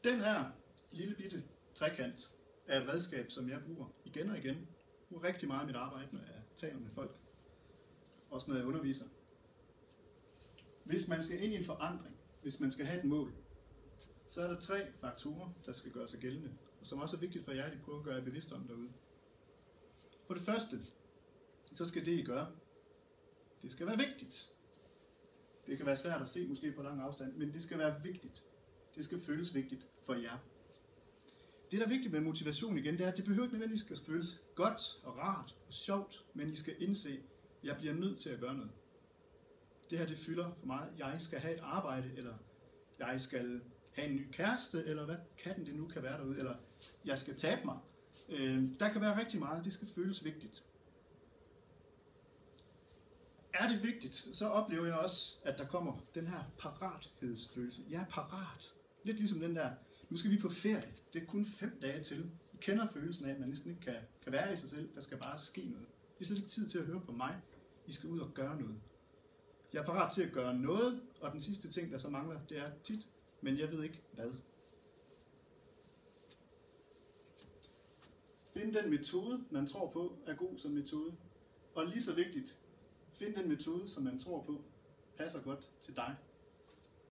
Den her lille bitte trekant er et redskab, som jeg bruger igen og igen. Jeg bruger rigtig meget i mit arbejde, når jeg taler med folk. Også når jeg underviser. Hvis man skal ind i en forandring, hvis man skal have et mål, så er der 3 faktorer, der skal gøre sig gældende, og som også er vigtigt for jer, at I prøver at gøre jer bevidst om derude. For det første, så skal det, I gør, det skal være vigtigt. Det kan være svært at se måske på lang afstand, men det skal være vigtigt. Det skal føles vigtigt for jer. Det, der er vigtigt med motivation igen, det er, at det behøver ikke nødvendigvis at føles godt og rart og sjovt, men I skal indse, at jeg bliver nødt til at gøre noget. Det her, det fylder for mig. Jeg skal have et arbejde, eller jeg skal have en ny kæreste, eller hvad katten det nu kan være derude, eller jeg skal tabe mig. Der kan være rigtig meget, det skal føles vigtigt. Er det vigtigt, så oplever jeg også, at der kommer den her parathedsfølelse. Jeg er parat. Lidt ligesom den der, nu skal vi på ferie. Det er kun 5 dage til. I kender følelsen af, at man næsten ikke kan være i sig selv. Der skal bare ske noget. I har slet ikke tid til at høre på mig. I skal ud og gøre noget. Jeg er parat til at gøre noget, og den sidste ting, der så mangler, det er tit, men jeg ved ikke hvad. Find den metode, man tror på, er god som metode. Og lige så vigtigt, find den metode, som man tror på, passer godt til dig.